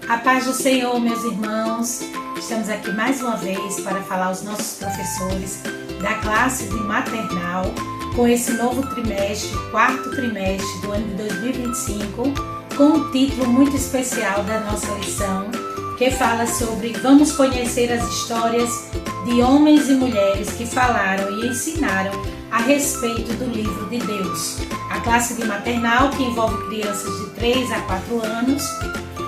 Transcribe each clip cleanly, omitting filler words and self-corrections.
A paz do Senhor, meus irmãos. Estamos aqui mais uma vez para falar aos nossos professores da classe de maternal com esse novo trimestre, quarto trimestre do ano de 2025, com um título muito especial da nossa lição, que fala sobre vamos conhecer as histórias de homens e mulheres que falaram e ensinaram a respeito do livro de Deus. A classe de maternal, que envolve crianças de 3 a 4 anos,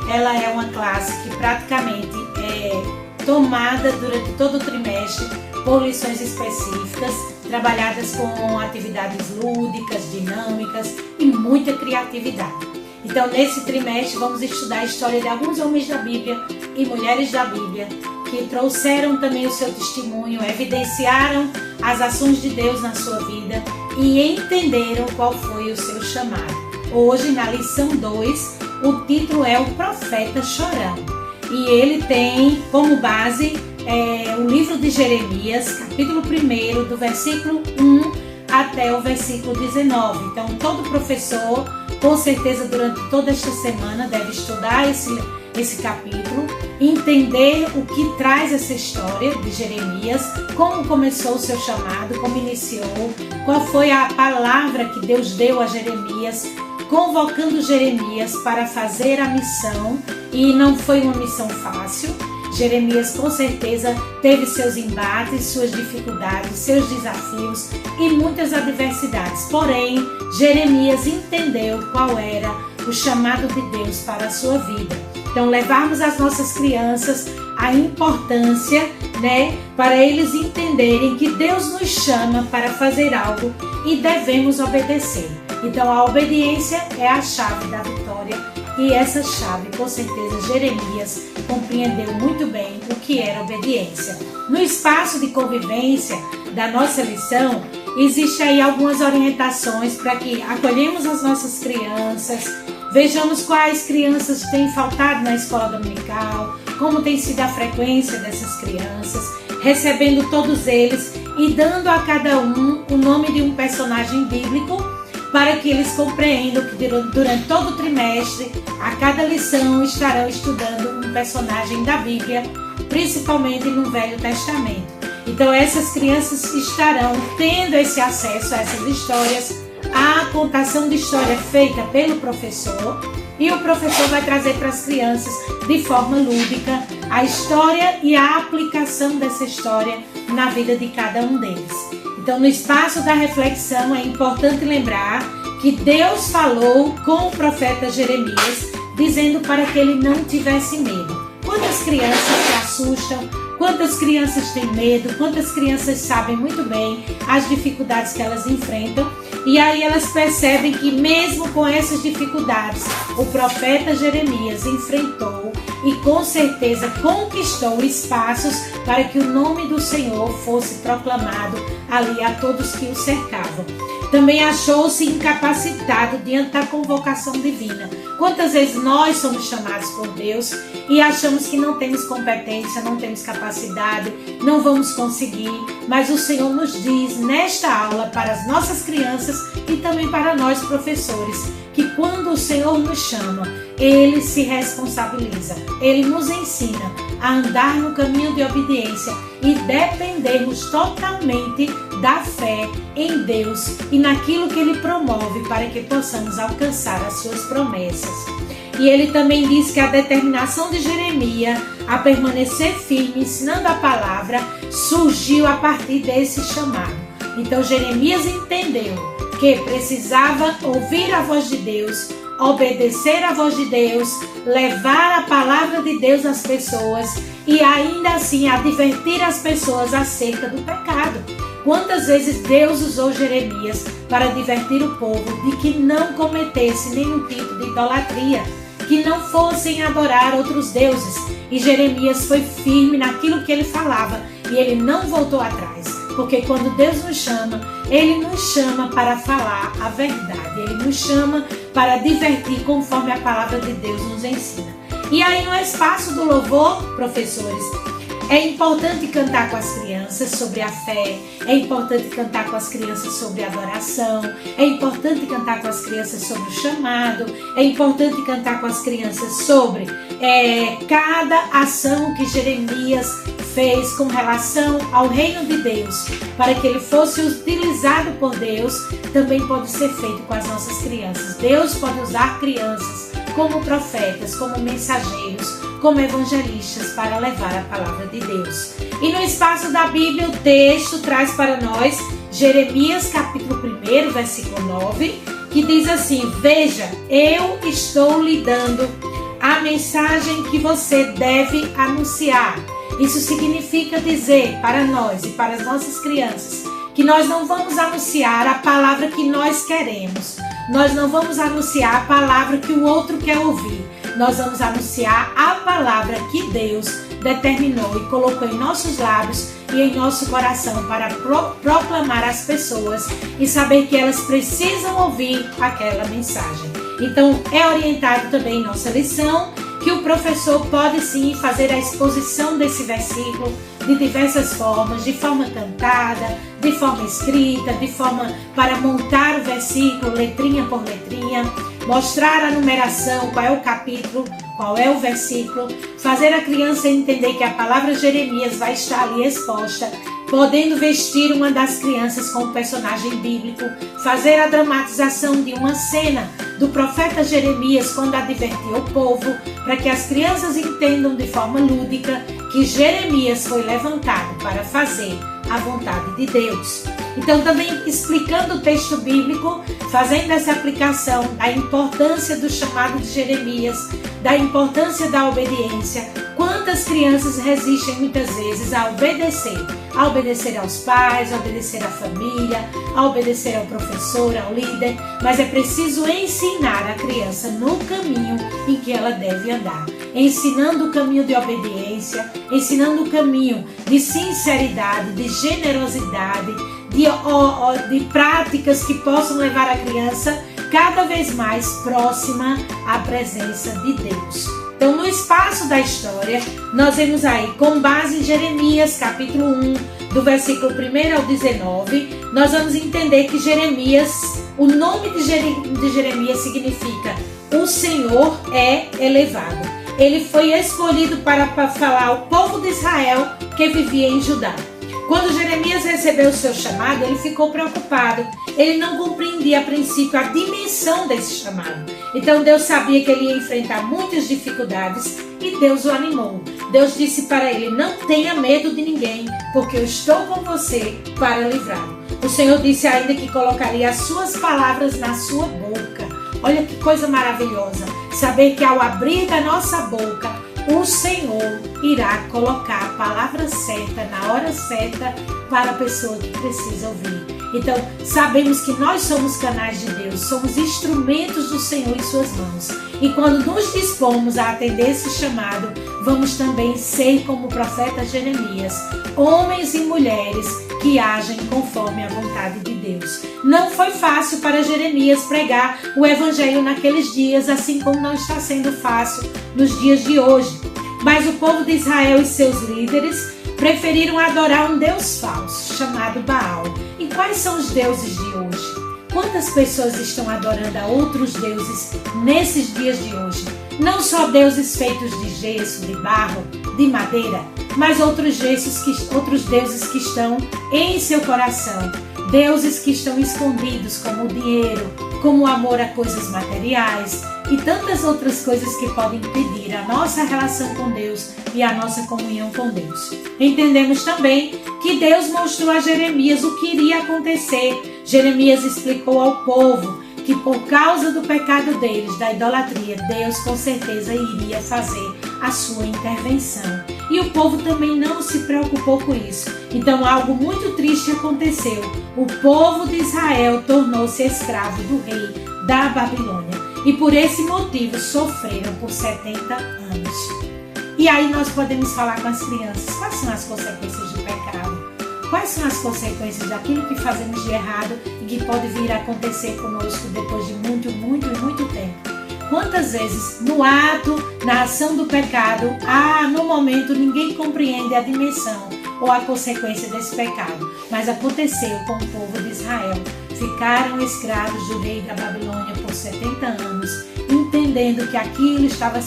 ela é uma classe que praticamente é tomada durante todo o trimestre por lições específicas, trabalhadas com atividades lúdicas, dinâmicas e muita criatividade. Então, nesse trimestre, vamos estudar a história de alguns homens da Bíblia e mulheres da Bíblia que trouxeram também o seu testemunho, evidenciaram as ações de Deus na sua vida e entenderam qual foi o seu chamado. Hoje, na lição 2, o título é O Profeta Chorão. E ele tem como base o livro de Jeremias, capítulo 1, do versículo 1 até o versículo 19. Então, todo professor, com certeza, durante toda esta semana, deve estudar esse capítulo, entender o que traz essa história de Jeremias, como começou o seu chamado, como iniciou, qual foi a palavra que Deus deu a Jeremias, convocando Jeremias para fazer a missão, e não foi uma missão fácil. Jeremias com certeza teve seus embates, suas dificuldades, seus desafios e muitas adversidades. Porém, Jeremias entendeu qual era o chamado de Deus para a sua vida. Então, levarmos às nossas crianças a importância, para eles entenderem que Deus nos chama para fazer algo e devemos obedecer. Então, a obediência é a chave da vitória e essa chave, com certeza, Jeremias compreendeu muito bem o que era obediência. No espaço de convivência da nossa lição, existem aí algumas orientações para que acolhemos as nossas crianças, vejamos quais crianças têm faltado na escola dominical, como tem sido a frequência dessas crianças, recebendo todos eles e dando a cada um o nome de um personagem bíblico, para que eles compreendam que durante todo o trimestre, a cada lição, estarão estudando um personagem da Bíblia, principalmente no Velho Testamento. Então, essas crianças estarão tendo esse acesso a essas histórias, a contação de história feita pelo professor, e o professor vai trazer para as crianças, de forma lúdica, a história e a aplicação dessa história na vida de cada um deles. Então, no espaço da reflexão, é importante lembrar que Deus falou com o profeta Jeremias, dizendo para que ele não tivesse medo. Quantas crianças se assustam, quantas crianças têm medo, quantas crianças sabem muito bem as dificuldades que elas enfrentam, e aí elas percebem que mesmo com essas dificuldades, o profeta Jeremias enfrentou e com certeza conquistou espaços para que o nome do Senhor fosse proclamado ali a todos que o cercavam. Também achou-se incapacitado diante da convocação divina. Quantas vezes nós somos chamados por Deus e achamos que não temos competência, não temos capacidade, não vamos conseguir, mas o Senhor nos diz nesta aula para as nossas crianças e também para nós professores, que quando o Senhor nos chama, Ele se responsabiliza, Ele nos ensina a andar no caminho de obediência e dependermos totalmente da fé em Deus e naquilo que Ele promove para que possamos alcançar as suas promessas. E ele também diz que a determinação de Jeremias a permanecer firme, ensinando a palavra, surgiu a partir desse chamado. Então Jeremias entendeu que precisava ouvir a voz de Deus, obedecer a voz de Deus, levar a palavra de Deus às pessoas e ainda assim advertir as pessoas acerca do pecado. Quantas vezes Deus usou Jeremias para advertir o povo de que não cometesse nenhum tipo de idolatria, que não fossem adorar outros deuses. E Jeremias foi firme naquilo que ele falava e ele não voltou atrás. Porque quando Deus nos chama, Ele nos chama para falar a verdade. Ele nos chama para advertir conforme a palavra de Deus nos ensina. E aí no espaço do louvor, professores, É importante cantar com as crianças sobre a fé, é importante cantar com as crianças sobre a adoração, é importante cantar com as crianças sobre o chamado, é importante cantar com as crianças sobre cada ação que Jeremias fez com relação ao reino de Deus, para que ele fosse utilizado por Deus, também pode ser feito com as nossas crianças. Deus pode usar crianças como profetas, como mensageiros, como evangelistas para levar a palavra de Deus. E no espaço da Bíblia, o texto traz para nós Jeremias capítulo 1, versículo 9, que diz assim: veja, eu estou lhe dando a mensagem que você deve anunciar. Isso significa dizer para nós e para as nossas crianças que nós não vamos anunciar a palavra que nós queremos. Nós não vamos anunciar a palavra que o outro quer ouvir. Nós vamos anunciar a palavra que Deus determinou e colocou em nossos lábios e em nosso coração para proclamar às pessoas e saber que elas precisam ouvir aquela mensagem. Então, é orientado também em nossa lição que o professor pode sim fazer a exposição desse versículo de diversas formas, de forma cantada, de forma escrita, de forma para montar o versículo letrinha por letrinha, mostrar a numeração, qual é o capítulo, qual é o versículo, fazer a criança entender que a palavra Jeremias vai estar ali exposta, podendo vestir uma das crianças com um personagem bíblico, fazer a dramatização de uma cena do profeta Jeremias quando advertia o povo, para que as crianças entendam de forma lúdica que Jeremias foi levantado para fazer a vontade de Deus. Então, também explicando o texto bíblico, fazendo essa aplicação da importância do chamado de Jeremias, da importância da obediência. Quantas crianças resistem muitas vezes a obedecer aos pais, a obedecer à família, a obedecer ao professor, ao líder, mas é preciso ensinar a criança no caminho em que ela deve andar, ensinando o caminho de obediência, ensinando o caminho de sinceridade, de generosidade, de práticas que possam levar a criança cada vez mais próxima à presença de Deus. Então, no espaço da história, nós vemos aí, com base em Jeremias, capítulo 1, do versículo 1 ao 19, nós vamos entender que Jeremias, o nome de Jeremias significa o Senhor é elevado. Ele foi escolhido para falar ao povo de Israel que vivia em Judá. Quando Jeremias recebeu o seu chamado, ele ficou preocupado. Ele não compreendia a princípio a dimensão desse chamado. Então Deus sabia que ele ia enfrentar muitas dificuldades e Deus o animou. Deus disse para ele: não tenha medo de ninguém, porque eu estou com você para livrá-lo. O Senhor disse ainda que colocaria as suas palavras na sua boca. Olha que coisa maravilhosa, saber que ao abrir da nossa boca, o Senhor irá colocar a palavra certa, na hora certa, para a pessoa que precisa ouvir. Então, sabemos que nós somos canais de Deus, somos instrumentos do Senhor em suas mãos. E quando nos dispomos a atender esse chamado, vamos também ser como o profeta Jeremias, homens e mulheres que agem conforme a vontade de Deus. Não foi fácil para Jeremias pregar o evangelho naqueles dias, assim como não está sendo fácil nos dias de hoje. Mas o povo de Israel e seus líderes preferiram adorar um Deus falso, chamado Baal. E quais são os deuses de hoje? Quantas pessoas estão adorando a outros deuses nesses dias de hoje? Não só deuses feitos de gesso, de barro, de madeira, mas outros deuses que estão em seu coração. Deuses que estão escondidos, como o dinheiro, como o amor a coisas materiais e tantas outras coisas que podem impedir a nossa relação com Deus e a nossa comunhão com Deus. Entendemos também que Deus mostrou a Jeremias o que iria acontecer. Jeremias explicou ao povo que por causa do pecado deles, da idolatria, Deus com certeza iria fazer a sua intervenção. E o povo também não se preocupou com isso. Então algo muito triste aconteceu. O povo de Israel tornou-se escravo do rei da Babilônia. E por esse motivo sofreram por 70 anos. E aí nós podemos falar com as crianças: quais são as consequências do pecado? Quais são as consequências daquilo que fazemos de errado e que pode vir a acontecer conosco depois de muito tempo? quantas vezes no ato, na ação do pecado, no momento ninguém compreende a dimensão ou a consequência desse pecado. Mas aconteceu com o povo de Israel. Ficaram escravos do rei da Babilônia por 70 anos, entendendo que aquilo estava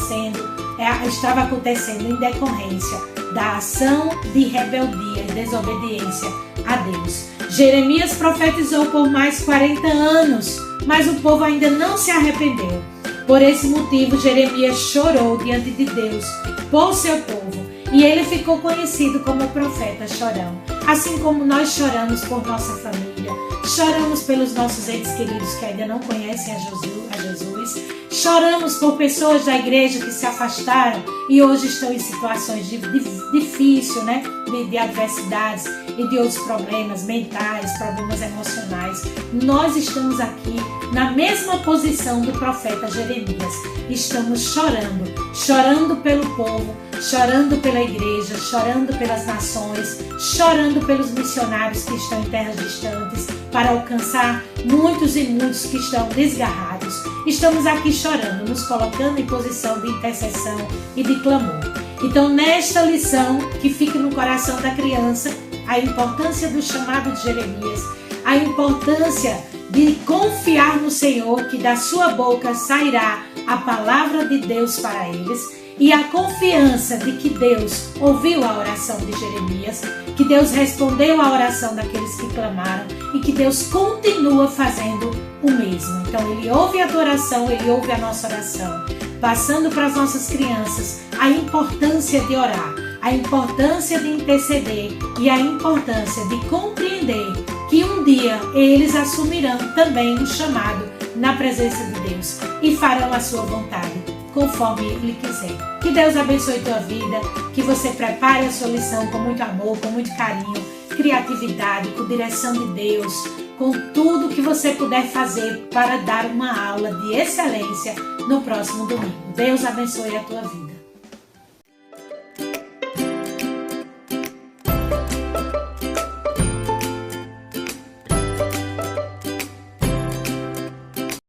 acontecendo em decorrência da ação de rebeldia e desobediência a Deus. Jeremias profetizou por mais 40 anos, mas o povo ainda não se arrependeu. Por esse motivo, Jeremias chorou diante de Deus por seu povo, e ele ficou conhecido como o profeta chorão. Assim como nós choramos por nossa família, choramos pelos nossos entes queridos que ainda não conhecem a Jesus, choramos por pessoas da igreja que se afastaram e hoje estão em situações difíceis, né? De adversidades e de outros problemas mentais, problemas emocionais. Nós estamos aqui na mesma posição do profeta Jeremias. Estamos chorando pelo povo, chorando pela igreja, chorando pelas nações, chorando pelos missionários que estão em terras distantes para alcançar muitos e muitos que estão desgarrados. Estamos aqui chorando, nos colocando em posição de intercessão e de clamor. Então, nesta lição que fica no coração da criança, a importância do chamado de Jeremias, a importância de confiar no Senhor, que da sua boca sairá a palavra de Deus para eles, e a confiança de que Deus ouviu a oração de Jeremias, que Deus respondeu a oração daqueles que clamaram e que Deus continua fazendo o mesmo. Então ele ouve a tua oração, ele ouve a nossa oração, passando para as nossas crianças a importância de orar, a importância de interceder e a importância de compreender que um dia eles assumirão também o chamado na presença de Deus e farão a sua vontade, conforme Ele quiser. Que Deus abençoe tua vida, que você prepare a sua lição com muito amor, com muito carinho, criatividade, com direção de Deus, com tudo que você puder fazer para dar uma aula de excelência no próximo domingo. Deus abençoe a tua vida.